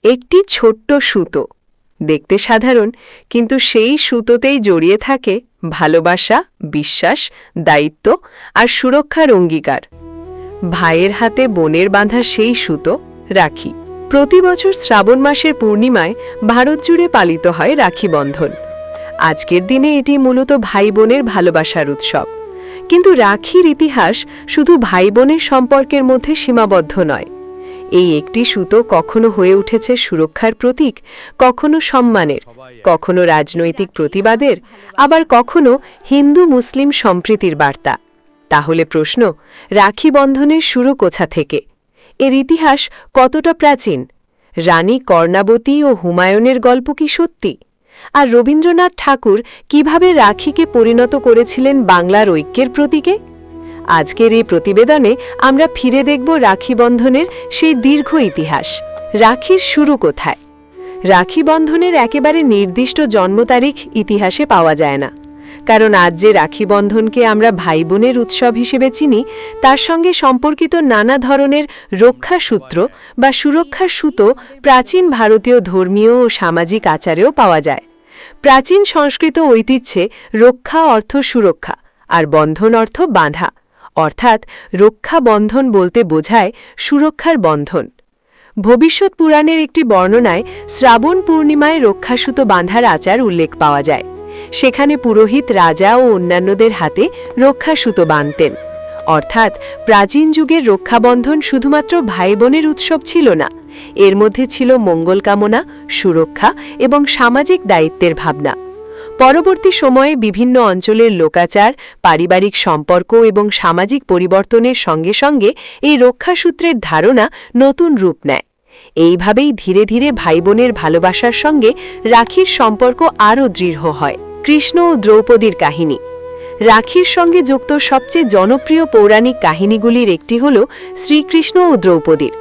একটি ছোট্ট সুতো, দেখতে সাধারণ, কিন্তু সেই সুতোতেই জড়িয়ে থাকে ভালোবাসা, বিশ্বাস, দায়িত্ব আর সুরক্ষার অঙ্গীকার। ভাইয়ের হাতে বোনের বাঁধা সেই সুতো রাখি। প্রতি বছর শ্রাবণ মাসের পূর্ণিমায় ভারত জুড়ে পালিত হয় রাখি বন্ধন। আজকের দিনে এটি মূলত ভাই বোনের ভালোবাসার উৎসব। কিন্তু রাখির ইতিহাস শুধু ভাই বোনের সম্পর্কের মধ্যে সীমাবদ্ধ নয়। এই একটি সুতো কখনো হয়ে উঠেছে সুরক্ষার প্রতীক, কখনো সম্মানের, কখনো রাজনৈতিক প্রতিবাদের, আবার কখনো হিন্দু মুসলিম সম্প্রীতির বার্তা। তাহলে প্রশ্ন, রাখি বন্ধনের শুরু কোথা থেকে? এর ইতিহাস কতটা প্রাচীন? রানী কর্ণাবতী ও হুমায়ুনের গল্প কি সত্যি? আর রবীন্দ্রনাথ ঠাকুর কিভাবে রাখিকে পরিণত করেছিলেন বাংলার ঐক্যের প্রতীকে? আজকের এই প্রতিবেদনে আমরা ফিরে দেখব রাখি বন্ধনের সেই দীর্ঘ ইতিহাস। রাখির শুরু কোথায়? রাখি বন্ধনের একেবারে নির্দিষ্ট জন্ম তারিখ ইতিহাসে পাওয়া যায় না, কারণ আজ যে রাখি বন্ধনকে আমরা ভাই বোনের উৎসব হিসেবে চিনি, তার সঙ্গে সম্পর্কিত নানা ধরনের রক্ষাসূত্র বা সুরক্ষার সুতো প্রাচীন ভারতীয় ধর্মীয় ও সামাজিক আচারেও পাওয়া যায়। প্রাচীন সংস্কৃত ঐতিহ্যে রক্ষা অর্থ সুরক্ষা আর বন্ধন অর্থ বাঁধা, অর্থাৎ রক্ষা বন্ধন বলতে বোঝায় সুরক্ষার বন্ধন। ভবিষ্যৎ পুরাণের একটি বর্ণনায় শ্রাবণ পূর্ণিমায় রক্ষাসুতো বাঁধার আচার উল্লেখ পাওয়া যায়। সেখানে পুরোহিত রাজা ও অন্যান্যদের হাতে রক্ষাসুতো বাঁধতেন। অর্থাৎ প্রাচীন যুগের রক্ষাবন্ধন শুধুমাত্র ভাই বোনের উৎসব ছিল না, এর মধ্যে ছিল মঙ্গল কামনা, সুরক্ষা এবং সামাজিক দায়িত্বের ভাবনা। পরবর্তী সময়ে বিভিন্ন অঞ্চলের লোকাচার, পারিবারিক সম্পর্ক এবং সামাজিক পরিবর্তনের সঙ্গে সঙ্গে এই রক্ষাসূত্রের ধারণা নতুন রূপ নেয়। এইভাবেই ধীরে ধীরে ভাই বোনের ভালোবাসার সঙ্গে রাখির সম্পর্ক আরও দৃঢ় হয়। কৃষ্ণ ও দ্রৌপদীর কাহিনী। রাখির সঙ্গে যুক্ত সবচেয়ে জনপ্রিয় পৌরাণিক কাহিনীগুলির একটি হল শ্রীকৃষ্ণ ও দ্রৌপদীর।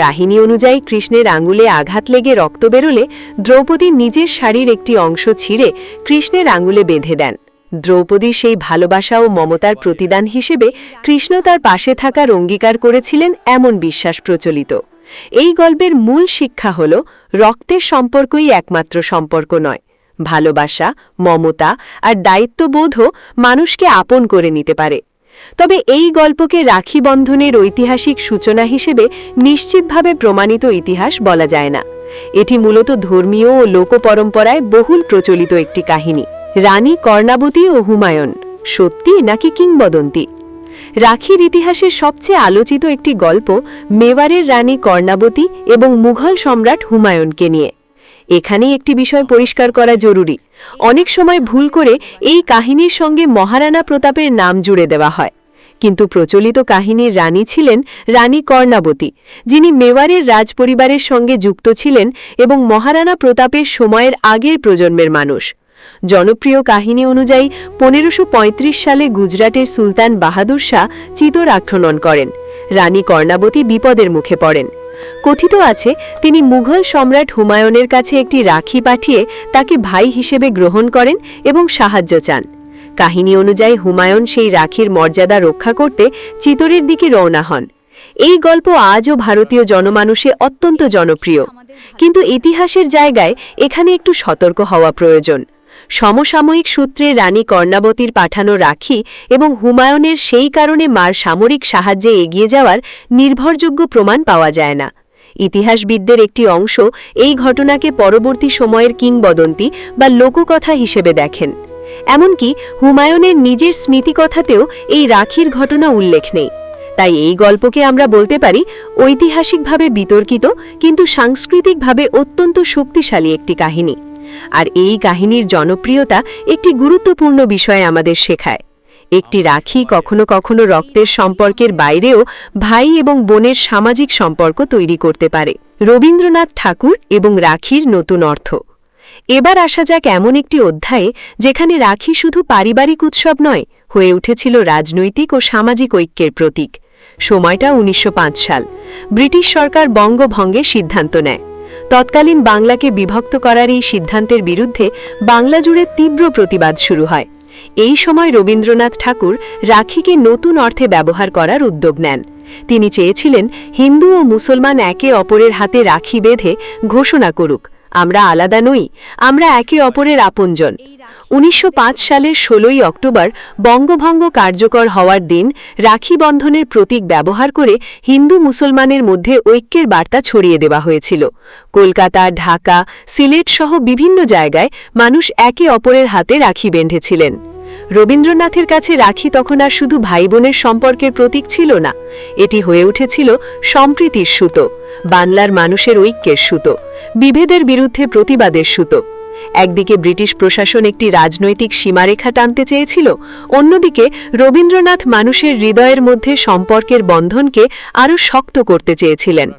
কাহিনী অনুযায়ী কৃষ্ণের আঙুলে আঘাত লেগে রক্ত বেরোলে দ্রৌপদী নিজের শাড়ির একটি অংশ ছিঁড়ে কৃষ্ণের আঙুলে বেঁধে দেন। দ্রৌপদীর সেই ভালোবাসা ও মমতার প্রতিদান হিসেবে কৃষ্ণ তার পাশে থাকার অঙ্গীকার করেছিলেন, এমন বিশ্বাস প্রচলিত। এই গল্পের মূল শিক্ষা হল, রক্তের সম্পর্কই একমাত্র সম্পর্ক নয়, ভালোবাসা, মমতা আর দায়িত্ববোধও মানুষকে আপন করে নিতে পারে। তবে এই গল্পকে রাখি বন্ধনের ঐতিহাসিক সূচনা হিসেবে নিশ্চিতভাবে প্রমাণিত ইতিহাস বলা যায় না। এটি মূলত ধর্মীয় ও লোকপরম্পরায় বহুল প্রচলিত একটি কাহিনী। রানী কর্ণাবতী ও হুমায়ুন, সত্যি নাকি কিংবদন্তি? রাখির ইতিহাসের সবচেয়ে আলোচিত একটি গল্প মেওয়ারের রানী কর্ণাবতী এবং মুঘল সম্রাট হুমায়ুনকে নিয়ে। এখানেই একটি বিষয় পরিষ্কার করা জরুরি। অনেক সময় ভুল করে এই কাহিনীর সঙ্গে মহারানা প্রতাপের নাম জুড়ে দেওয়া হয়, কিন্তু প্রচলিত কাহিনীর রানী ছিলেন রানী কর্ণাবতী, যিনি মেওয়ারের রাজপরিবারের সঙ্গে যুক্ত ছিলেন এবং মহারানা প্রতাপের সময়ের আগের প্রজন্মের মানুষ। জনপ্রিয় কাহিনী অনুযায়ী 1535 সালে গুজরাটের সুলতান বাহাদুর শাহ চিতোর আক্রমণ করেন। রানী কর্ণাবতী বিপদের মুখে পড়েন। কথিত আছে, তিনি মুঘল সম্রাট হুমায়ুনের কাছে একটি রাখি পাঠিয়ে তাকে ভাই হিসেবে গ্রহণ করেন এবং সাহায্য চান। কাহিনী অনুযায়ী হুমায়ুন সেই রাখির মর্যাদা রক্ষা করতে চিতোরের দিকে রওনা হন। এই গল্প আজও ভারতীয় জনমানুষে অত্যন্ত জনপ্রিয়। কিন্তু ইতিহাসের জায়গায় এখানে একটু সতর্ক হওয়া প্রয়োজন। সমসাময়িক সূত্রে রানী কর্ণাবতীর পাঠানো রাখি এবং হুমায়ুনের সেই কারণে মার সামরিক সাহায্যে এগিয়ে যাওয়ার নির্ভরযোগ্য প্রমাণ পাওয়া যায় না। ইতিহাসবিদদের একটি অংশ এই ঘটনাকে পরবর্তী সময়ের কিংবদন্তি বা লোককথা হিসেবে দেখেন। এমনকি হুমায়ুনের নিজের স্মৃতিকথাতেও এই রাখির ঘটনা উল্লেখ নেই। তাই এই গল্পকে আমরা বলতে পারি ঐতিহাসিকভাবে বিতর্কিত কিন্তু সাংস্কৃতিকভাবে অত্যন্ত শক্তিশালী একটি কাহিনী। আর এই কাহিনীর জনপ্রিয়তা একটি গুরুত্বপূর্ণ বিষয় আমাদের শেখায়। একটি রাখি কখনো কখনো রক্তের সম্পর্কের বাইরেও ভাই এবং বোনের সামাজিক সম্পর্ক তৈরি করতে পারে। রবীন্দ্রনাথ ঠাকুর এবং রাখির নতুন অর্থ। এবার আসা যাক এমন একটি অধ্যায়ে যেখানে রাখি শুধু পারিবারিক উৎসব নয়, হয়ে উঠেছিল রাজনৈতিক ও সামাজিক ঐক্যের প্রতীক। সময়টা 1905 সাল। ব্রিটিশ সরকার বঙ্গভঙ্গের সিদ্ধান্ত নেয়। তৎকালীন বাংলাকে বিভক্ত করার এই সিদ্ধান্তের বিরুদ্ধে বাংলা জুড়ে তীব্র প্রতিবাদ শুরু হয়। এই সময় রবীন্দ্রনাথ ঠাকুর রাখিকে নতুন অর্থে ব্যবহার করার উদ্যোগ নেন। তিনি চেয়েছিলেন হিন্দু ও মুসলমান একে অপরের হাতে রাখি বেঁধে ঘোষণা করুক, আমরা আলাদা নই, আমরা একে অপরের আপনজন। 1905 সালের 16ই অক্টোবর বঙ্গভঙ্গ কার্যকর হওয়ার দিন রাখি বন্ধনের প্রতীক ব্যবহার করে হিন্দু মুসলমানের মধ্যে ঐক্যের বার্তা ছড়িয়ে দেওয়া হয়েছিল। কলকাতা, ঢাকা, সিলেট সহ বিভিন্ন জায়গায় মানুষ একে অপরের হাতে রাখি বেঁধেছিলেন। রবীন্দ্রনাথের কাছে রাখি তখন আর শুধু ভাই বোনের সম্পর্কের প্রতীক ছিল না, এটি হয়ে উঠেছিল সম্প্রীতির সুতো, বাংলার মানুষের ঐক্যের সুতো, বিভেদের বিরুদ্ধে প্রতিবাদের সুতো। একদিকে ব্রিটিশ প্রশাসন একটি রাজনৈতিক সীমারেখা টানতে চেয়েছিল, অন্যদিকে রবীন্দ্রনাথ মানুষের হৃদয়ের মধ্যে সম্পর্কের বন্ধনকে আরও শক্ত করতে চেয়েছিলেন।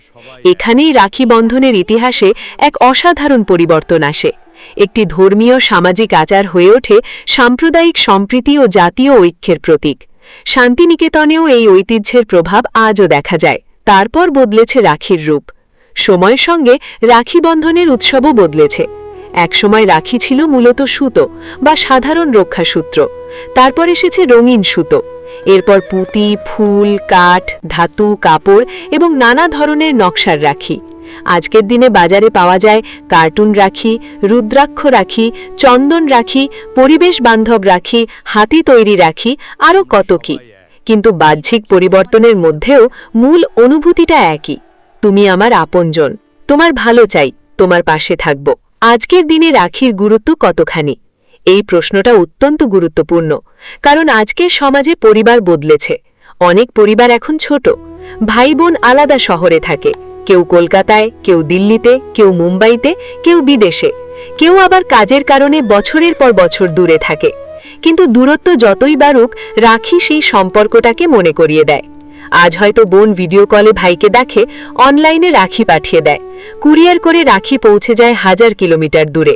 এখানেই রাখি বন্ধনের ইতিহাসে এক অসাধারণ পরিবর্তন আসে। একটি ধর্মীয় সামাজিক আচার হয়ে ওঠে সাম্প্রদায়িক সম্প্রীতি ও জাতীয় ঐক্যের প্রতীক। শান্তিনিকেতনেও এই ঐতিহ্যের প্রভাব আজও দেখা যায়। তারপর বদলেছে রাখির রূপ। সময়ের সঙ্গে রাখি বন্ধনের উৎসবও বদলেছে। একসময় রাখি ছিল মূলত সুতো বা সাধারণ রক্ষাসূত্র, তারপর এসেছে রঙিন সুতো, এরপর পুঁতি, ফুল, কাঠ, ধাতু, কাপড় এবং নানা ধরনের নকশার রাখি। আজকের দিনে বাজারে পাওয়া যায় কার্টুন রাখি, রুদ্রাক্ষ রাখি, চন্দন রাখি, পরিবেশ বান্ধব রাখি, হাতে তৈরি রাখি, আরও কত কি। কিন্তু বাহ্যিক পরিবর্তনের মধ্যেও মূল অনুভূতিটা একই, তুমি আমার আপনজন, তোমার ভালো চাই, তোমার পাশে থাকব। আজকের দিনে রাখির গুরুত্ব কতখানি? এই প্রশ্নটা অত্যন্ত গুরুত্বপূর্ণ, কারণ আজকের সমাজে পরিবার বদলেছে। অনেক পরিবার এখন ছোট, ভাই বোন আলাদা শহরে থাকে, কেউ কলকাতায়, কেউ দিল্লিতে, কেউ মুম্বাইতে, কেউ বিদেশে, কেউ আবার কাজের কারণে বছরের পর বছর দূরে থাকে। কিন্তু দূরত্ব যতই বাড়ুক, রাখি সেই সম্পর্কটাকে মনে করিয়ে দেয়। আজ হয়তো বোন ভিডিও কলে ভাইকে দেখে, অনলাইনে রাখি পাঠিয়ে দেয়, কুরিয়ার করে রাখি পৌঁছে যায় 1000 কিলোমিটার দূরে।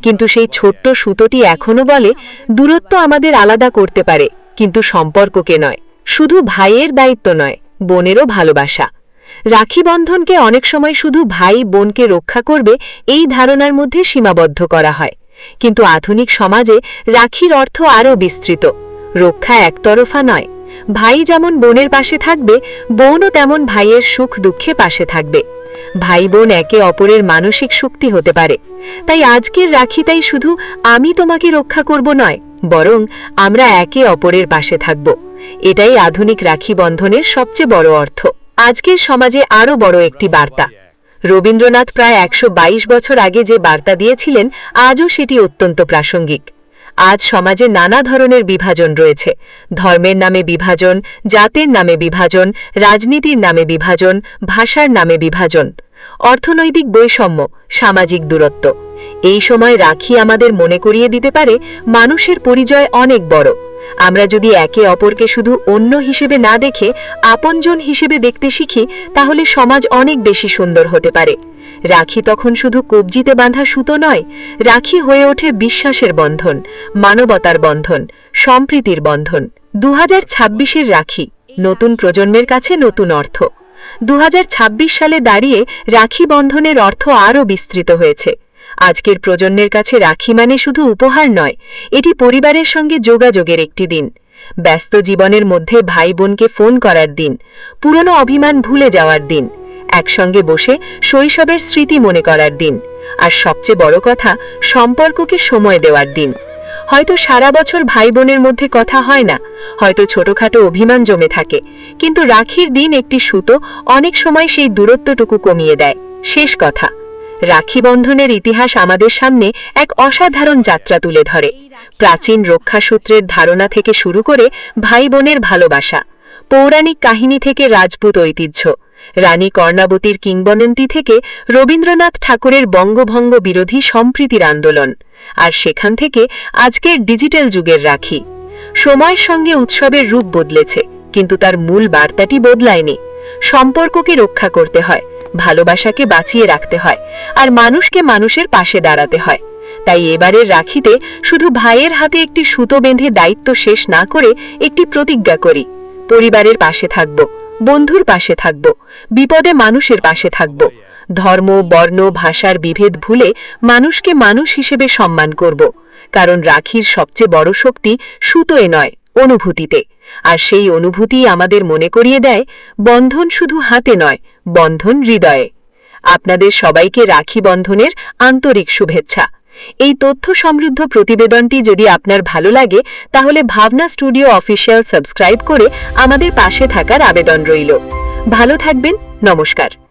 কিন্তু সেই ছোট্ট সুতোটি এখনো বলে, দূরত্ব আমাদের আলাদা করতে পারে, কিন্তু সম্পর্ককে নয়। শুধু ভাইয়ের দায়িত্ব নয়, বোনেরও ভালোবাসা। রাখি বন্ধনকে অনেক সময় শুধু ভাই বোনকে রক্ষা করবে এই ধারণার মধ্যে সীমাবদ্ধ করা হয়। কিন্তু আধুনিক সমাজে রাখির অর্থ আরও বিস্তৃত। রক্ষা একতরফা নয়, ভাই যেমন বোনের পাশে থাকবে, বোনও তেমন ভাইয়ের সুখ দুঃখে পাশে থাকবে। ভাই বোন একে অপরের মানসিক শক্তি হতে পারে। তাই আজকের রাখি তাই শুধু আমি তোমাকে রক্ষা করব নয়, বরং আমরা একে অপরের পাশে থাকব। এটাই আধুনিক রাখি বন্ধনের সবচেয়ে বড় অর্থ। আজকের সমাজে আরও বড় একটি বার্তা। রবীন্দ্রনাথ প্রায় 122 বছর আগে যে বার্তা দিয়েছিলেন, আজও সেটি অত্যন্ত প্রাসঙ্গিক। আজ সমাজে নানা ধরনের বিভাজন রয়েছে। ধর্মের নামে বিভাজন, জাতের নামে বিভাজন, রাজনীতির নামে বিভাজন, ভাষার নামে বিভাজন, অর্থনৈতিক বৈষম্য, সামাজিক দূরত্ব। এই সময় রাখি আমাদের মনে করিয়ে দিতে পারে, মানুষের পরিচয় অনেক বড়। আমরা যদি একে অপরকে শুধু অন্য হিসেবে না দেখে আপনজন হিসেবে দেখতে শিখি, তাহলে সমাজ অনেক বেশি সুন্দর হতে পারে। রাখি তখন শুধু কবজিতে বাঁধা সুতো নয়, রাখি হয়ে ওঠে বিশ্বাসের বন্ধন, মানবতার বন্ধন, সম্প্রীতির বন্ধন। 2026-এর রাখি নতুন প্রজন্মের কাছে নতুন অর্থ। 2026 সালে দাঁড়িয়ে রাখি বন্ধনের অর্থ আরও বিস্তৃত হয়েছে। আজকের প্রজন্মের কাছে রাখি মানে শুধু উপহার নয়, এটি পরিবারের সঙ্গে যোগাযোগের একটি দিন, ব্যস্ত জীবনের মধ্যে ভাই বোনকে ফোন করার দিন, পুরনো অভিমান ভুলে যাওয়ার দিন, একসঙ্গে বসে শৈশবের স্মৃতি মনে করার দিন, আর সবচেয়ে বড় কথা, সম্পর্ককে সময় দেওয়ার দিন। হয়তো সারা বছর ভাই বোনের মধ্যে কথা হয় না, হয়তো ছোটখাটো অভিমান জমে থাকে, কিন্তু রাখির দিন একটি সুতো অনেক সময় সেই দূরত্বটুকু কমিয়ে দেয়। শেষ কথা, রাখি বন্ধনের ইতিহাস আমাদের সামনে এক অসাধারণ যাত্রা তুলে ধরে। প্রাচীন রক্ষাসূত্রের ধারণা থেকে শুরু করে ভাই বোনের ভালোবাসা, পৌরাণিক কাহিনী থেকে রাজপুত ঐতিহ্য, রানী কর্ণাবতীর কিংবদন্তি থেকে রবীন্দ্রনাথ ঠাকুরের বঙ্গভঙ্গ বিরোধী সম্প্রীতির আন্দোলন, আর সেখান থেকে আজকের ডিজিটাল যুগের রাখি। সময়ের সঙ্গে উৎসবের রূপ বদলেছে, কিন্তু তার মূল বার্তাটি বদলায়নি। সম্পর্ককে রক্ষা করতে হয়, ভালোবাসাকে বাঁচিয়ে রাখতে হয়, আর মানুষকে মানুষের পাশে দাঁড়াতে হয়। তাই এবারের রাখিতে শুধু ভাইয়ের হাতে একটি সুতো বেঁধে দায়িত্ব শেষ না করে একটি প্রতিজ্ঞা করি, পরিবারের পাশে থাকব, বন্ধুর পাশে থাকব, বিপদে মানুষের পাশে থাকব। ধর্ম, বর্ণ, ভাষার বিভেদ ভুলে মানুষকে মানুষ হিসেবে সম্মান করব, কারণ রাখির সবচেয়ে বড় শক্তি সুতোয় নয়, অনুভূতিতে। আর সেই অনুভূতি আমাদের মনে করিয়ে দেয় বন্ধন শুধু হাতে নয়, বন্ধন হৃদয়ে। আপনাদের সবাইকে রাখি বন্ধনের আন্তরিক শুভেচ্ছা। এই তথ্য সমৃদ্ধ প্রতিবেদনটি যদি আপনার ভালো লাগে তাহলে ভাবনা স্টুডিও অফিসিয়াল সাবস্ক্রাইব করে আমাদের পাশে থাকার আবেদন রইল। ভালো থাকবেন, নমস্কার।